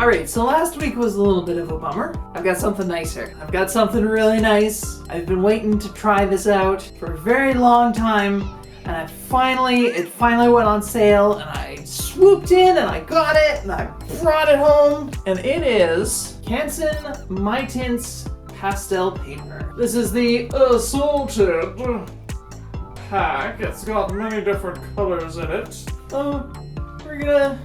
Alright, so last week was a little bit of a bummer. I've got something nicer. I've got something really nice. I've been waiting to try this out for a very long time, and it finally went on sale, and I swooped in and I got it and I brought it home, and it is Canson Mi-tientes pastel paper. This is the assorted pack. It's got many different colors in it. We're gonna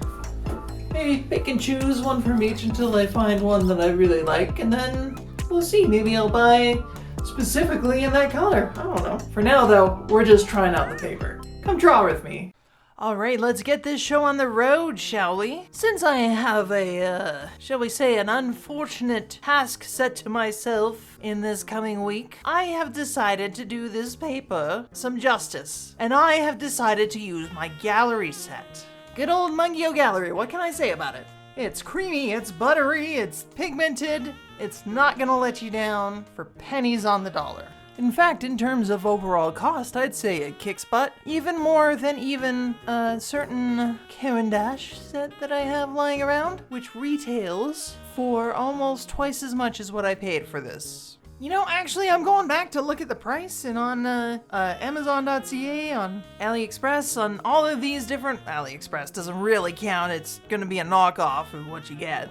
maybe pick and choose one from each until I find one that I really like, and then we'll see. Maybe I'll buy specifically in that color. I don't know. For now though, we're just trying out the paper. Come draw with me. Alright, let's get this show on the road, shall we? Since I have a, shall we say, an unfortunate task set to myself in this coming week, I have decided to do this paper some justice. And I have decided to use my gallery set. Good old Mungyo gallery, what can I say about it? It's creamy, it's buttery, it's pigmented, it's not gonna let you down for pennies on the dollar. In fact, in terms of overall cost, I'd say it kicks butt even more than even a certain Caran d'Ache set that I have lying around, which retails for almost twice as much as what I paid for this. You know, actually, I'm going back to look at the price, and on Amazon.ca, on AliExpress, on all of these different... AliExpress doesn't really count, it's gonna be a knockoff of what you get,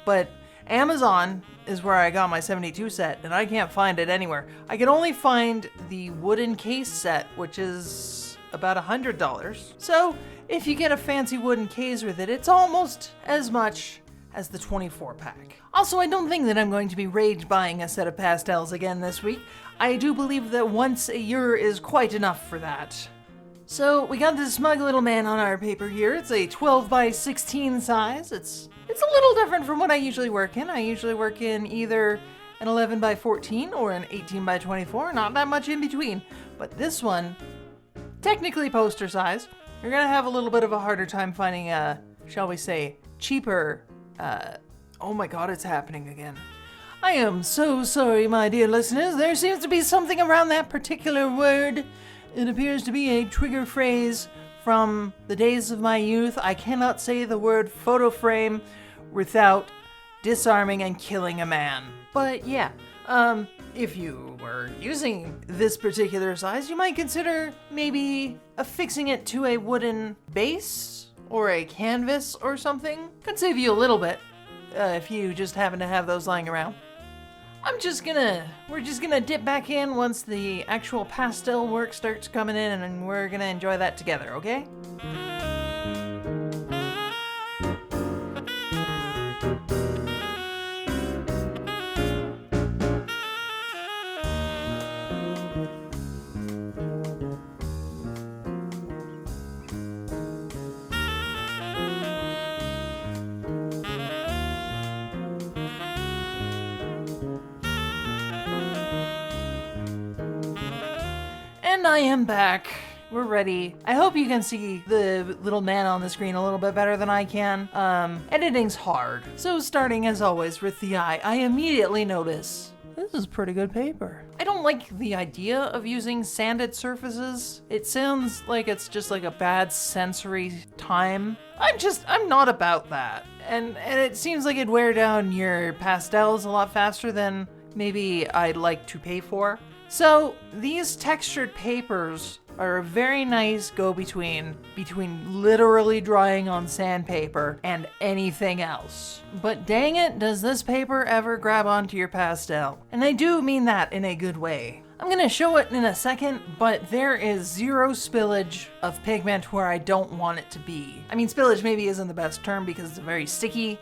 but Amazon is where I got my 72 set, and I can't find it anywhere. I can only find the wooden case set, which is about $100. So if you get a fancy wooden case with it, it's almost as much as the 24 pack. Also, I don't think that I'm going to be rage buying a set of pastels again this week. I do believe that once a year is quite enough for that. So we got this smug little man on our paper here. It's a 12 by 16 size. It's a little different from what I usually work in. I usually work in either an 11 by 14 or an 18 by 24, not that much in between. But this one, technically poster size. You're gonna have a little bit of a harder time finding a, shall we say, cheaper, oh my god, it's happening again. I am so sorry, my dear listeners. There seems to be something around that particular word. It appears to be a trigger phrase from the days of my youth. I cannot say the word photo frame without disarming and killing a man. But yeah, if you were using this particular size, you might consider maybe affixing it to a wooden base or a canvas or something. Could save you a little bit if you just happen to have those lying around. we're just gonna dip back in once the actual pastel work starts coming in, and we're gonna enjoy that together, okay? And I am back. We're ready. I hope you can see the little man on the screen a little bit better than I can. Editing's hard. So starting as always with the eye, I immediately notice this is pretty good paper. I don't like the idea of using sanded surfaces. It sounds like it's just like a bad sensory time. I'm not about that. And it seems like it'd wear down your pastels a lot faster than maybe I'd like to pay for. So these textured papers are a very nice go-between between literally drawing on sandpaper and anything else. But dang it, does this paper ever grab onto your pastel? And I do mean that in a good way. I'm gonna show it in a second, but there is zero spillage of pigment where I don't want it to be. I mean, spillage maybe isn't the best term because it's very sticky.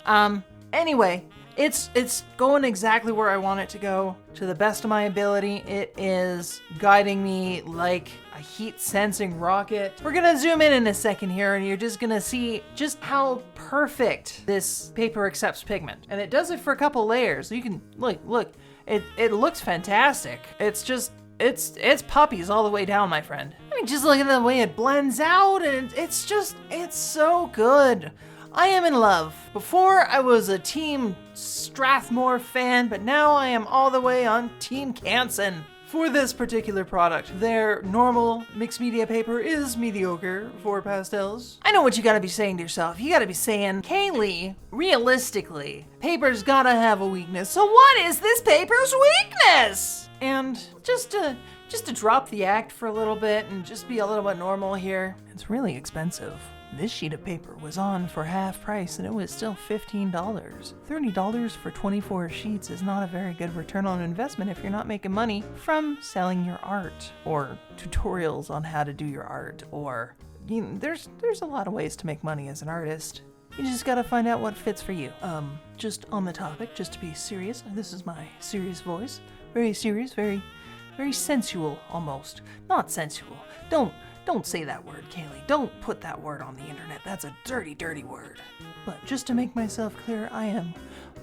Anyway, it's going exactly where I want it to go. To the best of my ability, it is guiding me like a heat-sensing rocket. We're gonna zoom in a second here, and you're just gonna see just how perfect this paper accepts pigment. And it does it for a couple layers. You can, look, it looks fantastic. It's puppies all the way down, my friend. I mean, just look at the way it blends out, and it's so good. I am in love. Before, I was a Team Strathmore fan, but now I am all the way on Team Canson. For this particular product, their normal mixed media paper is mediocre for pastels. I know what you gotta be saying to yourself. You gotta be saying, Kaylee, realistically, paper's gotta have a weakness. So what is this paper's weakness? And just to drop the act for a little bit and just be a little bit normal here, it's really expensive. This sheet of paper was on for half price and it was still $15. $30 for 24 sheets is not a very good return on investment if you're not making money from selling your art or tutorials on how to do your art, or there's a lot of ways to make money as an artist. You just gotta find out what fits for you. Just on the topic, just to be serious, this is my serious voice. Very serious, very sensual almost. Not sensual. Don't say that word, Kaylee. Don't put that word on the internet. That's a dirty, dirty word. But just to make myself clear, I am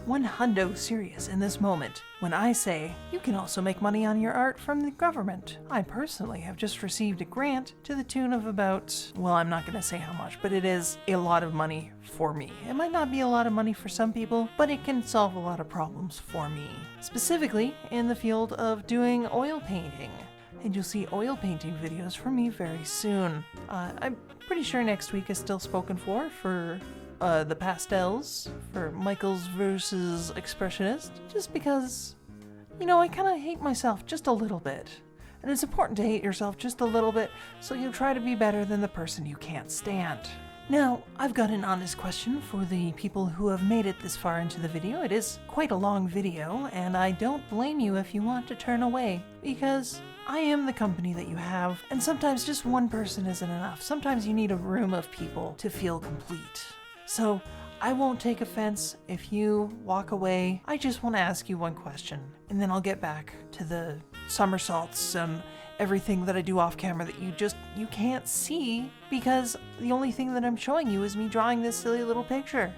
100% serious in this moment when I say you can also make money on your art from the government. I personally have just received a grant to the tune of about, well, I'm not going to say how much, but it is a lot of money for me. It might not be a lot of money for some people, but it can solve a lot of problems for me. Specifically in the field of doing oil painting. And you'll see oil painting videos from me very soon. I'm pretty sure next week is still spoken for the pastels, for Michaels versus Expressionist, just because, I kind of hate myself just a little bit. And it's important to hate yourself just a little bit, so you try to be better than the person you can't stand. Now, I've got an honest question for the people who have made it this far into the video. It is quite a long video, and I don't blame you if you want to turn away, because I am the company that you have, and sometimes just one person isn't enough. Sometimes you need a room of people to feel complete. So, I won't take offense if you walk away. I just want to ask you one question, and then I'll get back to the somersaults and everything that I do off camera that you can't see, because the only thing that I'm showing you is me drawing this silly little picture.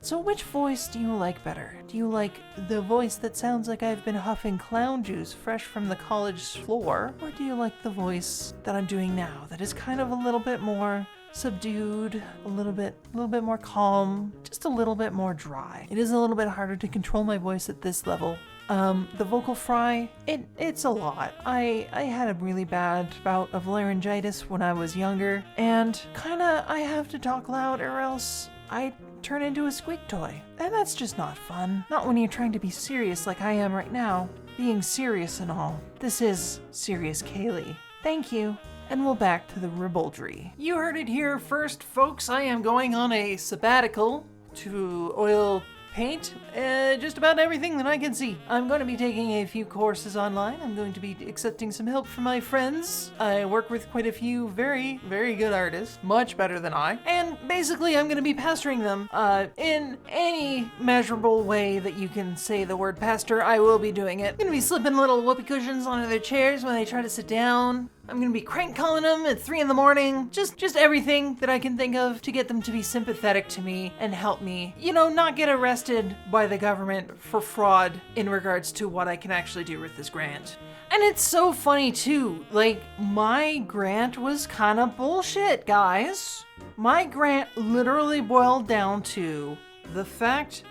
So which voice do you like better? Do you like the voice that sounds like I've been huffing clown juice fresh from the college floor? Or do you like the voice that I'm doing now that is kind of a little bit more subdued, a little bit more calm, just a little bit more dry? It is a little bit harder to control my voice at this level. The vocal fry, it's a lot. I had a really bad bout of laryngitis when I was younger, and I have to talk loud or else I turn into a squeak toy. And that's just not fun. Not when you're trying to be serious like I am right now. Being serious and all. This is Serious Kaylee. Thank you. And we'll back to the ribaldry. You heard it here first, folks. I am going on a sabbatical to oil paint just about everything that I can see. I'm going to be taking a few courses online. I'm going to be accepting some help from my friends. I work with quite a few very, very good artists, much better than I. And basically, I'm going to be pastoring them in any measurable way that you can say the word pastor. I will be doing it. I'm going to be slipping little whoopee cushions onto their chairs when they try to sit down. I'm gonna be crank calling them at 3 a.m. Just everything that I can think of to get them to be sympathetic to me and help me, not get arrested by the government for fraud in regards to what I can actually do with this grant. And it's so funny too, my grant was kind of bullshit, guys. My grant literally boiled down to the fact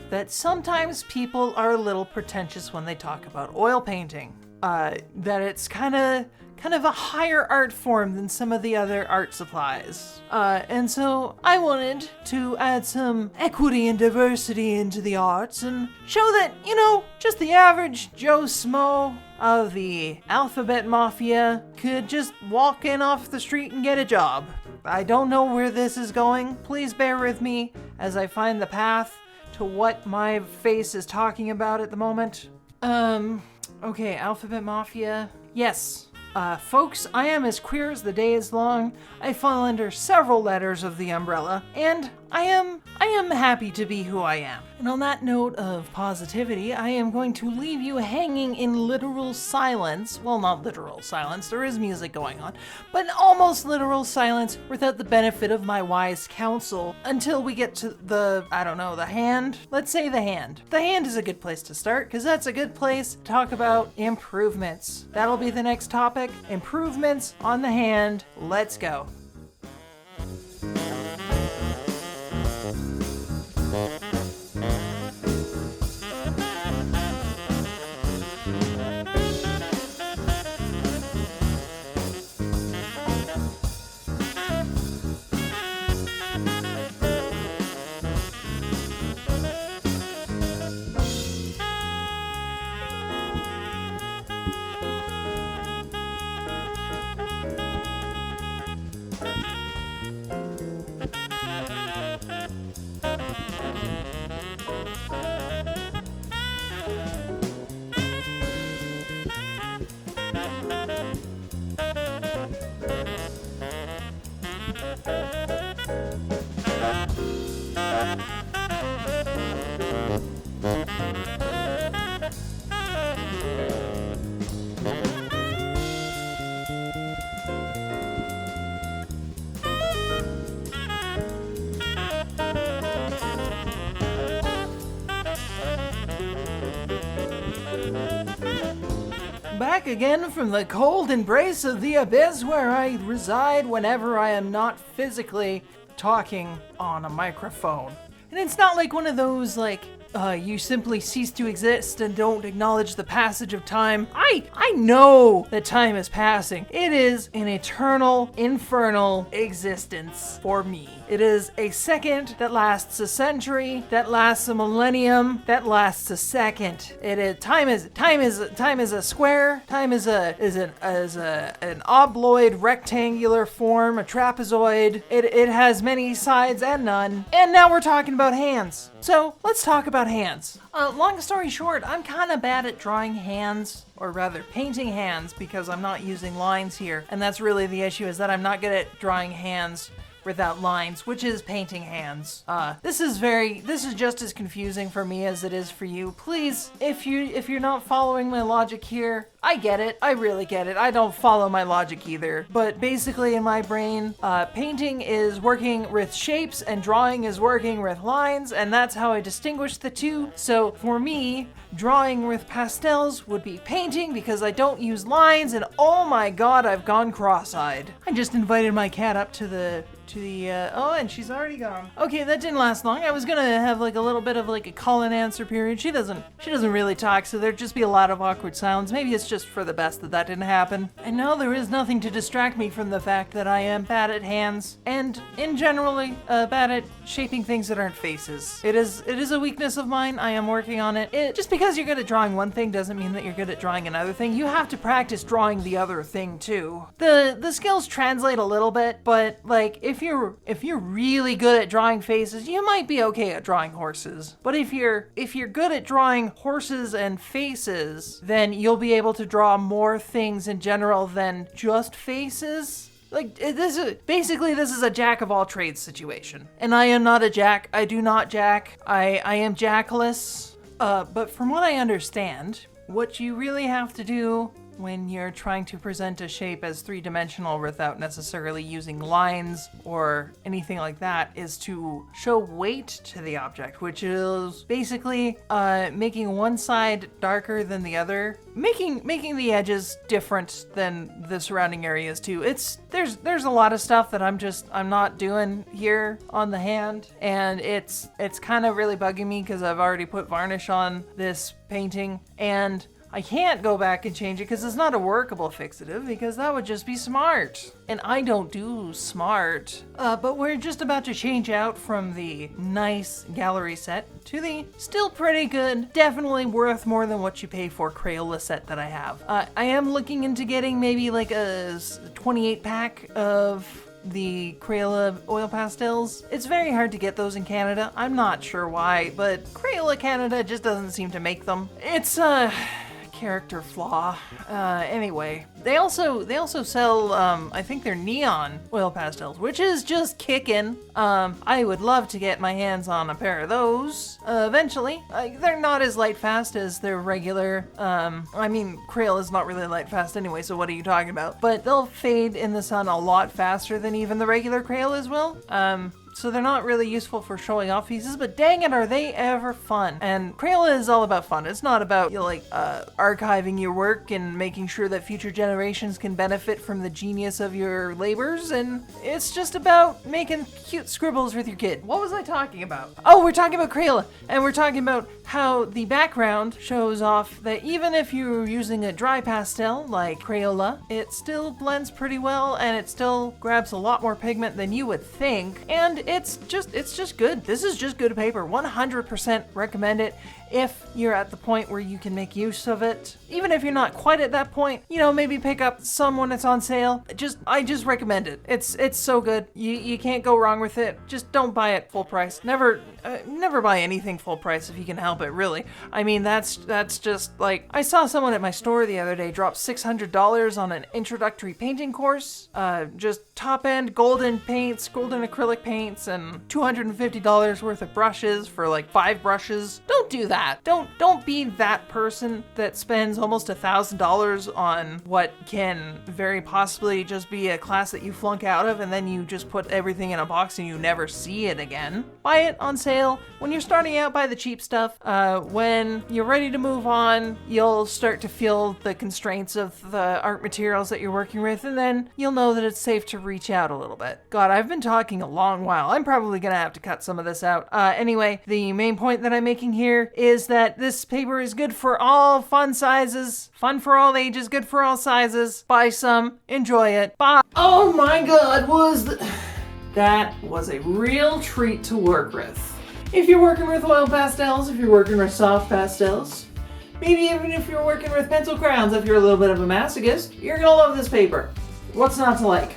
that sometimes people are a little pretentious when they talk about oil painting. That it's kind of a higher art form than some of the other art supplies. And so I wanted to add some equity and diversity into the arts and show that, just the average Joe Smo of the alphabet mafia could just walk in off the street and get a job. I don't know where this is going. Please bear with me as I find the path to what my face is talking about at the moment. Okay, alphabet mafia. Yes. Folks, I am as queer as the day is long. I fall under several letters of the umbrella, and I am happy to be who I am. And on that note of positivity, I am going to leave you hanging in literal silence. Well, not literal silence, there is music going on, but almost literal silence without the benefit of my wise counsel until we get to the hand. Let's say the hand. The hand is a good place to start, because that's a good place to talk about improvements. That'll be the next topic. Improvements on the hand. Let's go. Back again from the cold embrace of the abyss where I reside whenever I am not physically talking on a microphone. And it's not like one of those, you simply cease to exist and don't acknowledge the passage of time. I know that time is passing. It is an eternal, infernal existence for me. It is a second that lasts a century, that lasts a millennium, that lasts a second. Time is a square. Time is an obloid rectangular form, a trapezoid. It has many sides and none. And now we're talking about hands. So let's talk about hands. Long story short, I'm kind of bad at drawing hands, or rather painting hands, because I'm not using lines here. And that's really the issue, is that I'm not good at drawing hands without lines, which is painting hands. This is just as confusing for me as it is for you. Please, if you're not following my logic here, I get it. I really get it. I don't follow my logic either. But basically in my brain, painting is working with shapes and drawing is working with lines, and that's how I distinguish the two. So for me, drawing with pastels would be painting because I don't use lines, and oh my god, I've gone cross-eyed. I just invited my cat up to the and she's already gone. Okay, that didn't last long. I was gonna have a little bit of a call and answer period. She doesn't really talk, so there'd just be a lot of awkward sounds. Maybe it's just for the best that didn't happen. And no, there is nothing to distract me from the fact that I am bad at hands, and in generally bad at shaping things that aren't faces. It is a weakness of mine. I am working on it. Just because you're good at drawing one thing doesn't mean that you're good at drawing another thing. You have to practice drawing the other thing too. The skills translate a little bit, but if you're really good at drawing faces, you might be okay at drawing horses. But if you're good at drawing horses and faces, then you'll be able to draw more things in general than just faces. This is a jack of all trades situation. And I am not a jack. I do not jack. I am jackless. But from what I understand, what you really have to do when you're trying to present a shape as three-dimensional without necessarily using lines or anything like that is to show weight to the object, which is basically making one side darker than the other, making the edges different than the surrounding areas too. There's a lot of stuff that I'm not doing here on the hand, and it's kind of really bugging me because I've already put varnish on this painting, and I can't go back and change it because it's not a workable fixative, because that would just be smart. And I don't do smart. But we're just about to change out from the nice gallery set to the still pretty good, definitely worth more than what you pay for Crayola set that I have. I am looking into getting maybe a 28 pack of the Crayola oil pastels. It's very hard to get those in Canada. I'm not sure why, but Crayola Canada just doesn't seem to make them. It's character flaw. Anyway, they also sell I think they're neon oil pastels, which is just kicking. I would love to get my hands on a pair of those eventually. They're not as light fast as their regular Crayola is not really light fast anyway, so what are you talking about? But they'll fade in the sun a lot faster than even the regular Crayolas will. So they're not really useful for showing off pieces, but dang it, are they ever fun. And Crayola is all about fun. It's not about archiving your work and making sure that future generations can benefit from the genius of your labors, and it's just about making cute scribbles with your kid. What was I talking about? Oh, we're talking about Crayola, and we're talking about how the background shows off that even if you're using a dry pastel like Crayola, it still blends pretty well, and it still grabs a lot more pigment than you would think, and it's just good. This is just good paper. 100% recommend it. if you're at the point where you can make use of it. Even if you're not quite at that point, you know, maybe pick up some when it's on sale. I just recommend it. It's so good. You can't go wrong with it. Just don't buy it full price. Never buy anything full price if you can help it, really. I mean, that's just like, I saw someone at my store the other day drop $600 on an introductory painting course. Just top end golden paints, golden acrylic paints, and $250 worth of brushes for like 5 brushes. Don't do that. Don't be that person that spends almost $1,000 on what can very possibly just be a class that you flunk out of, and then you just put everything in a box and you never see it again. Buy it on sale. When you're starting out, buy the cheap stuff. When you're ready to move on, you'll start to feel the constraints of the art materials that you're working with, and then you'll know that it's safe to reach out a little bit. God, I've been talking a long while. I'm probably gonna have to cut some of this out. Anyway, the main point that I'm making here is that this paper is good for all fun sizes, fun for all ages, good for all sizes. Buy some, enjoy it. Bye. Oh my God, that was a real treat to work with. If you're working with oil pastels, if you're working with soft pastels, maybe even if you're working with pencil crayons, if you're a little bit of a masochist, you're gonna love this paper. What's not to like?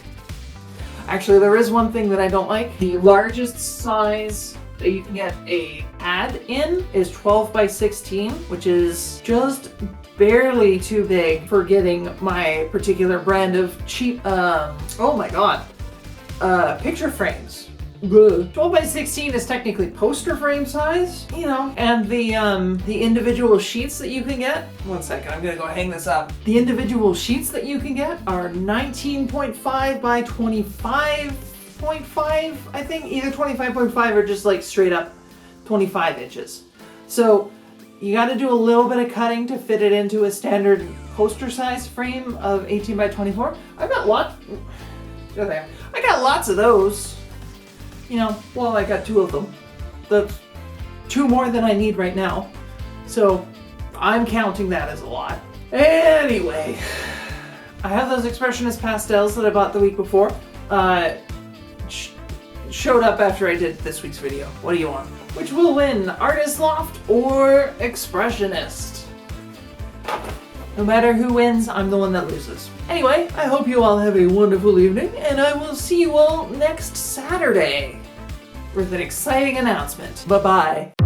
Actually, there is one thing that I don't like. The largest size that you can get a pad in is 12 by 16, which is just barely too big for getting my particular brand of cheap, oh my God, picture frames. 12 by 16 is technically poster frame size, you know, and the individual sheets that you can get, one second, I'm gonna go hang this up. The individual sheets that you can get are 19.5 by 25.5, I think, either 25.5 or just like straight up 25 inches. So you got to do a little bit of cutting to fit it into a standard poster size frame of 18 by 24. I got lots of those. You know, well, I got 2 of them. That's 2 more than I need right now. So I'm counting that as a lot. Anyway, I have those expressionist pastels that I bought the week before. Showed up after I did this week's video. What do you want? Which will win, Artist Loft or Expressionist? No matter who wins, I'm the one that loses. Anyway, I hope you all have a wonderful evening, and I will see you all next Saturday with an exciting announcement. Bye-bye.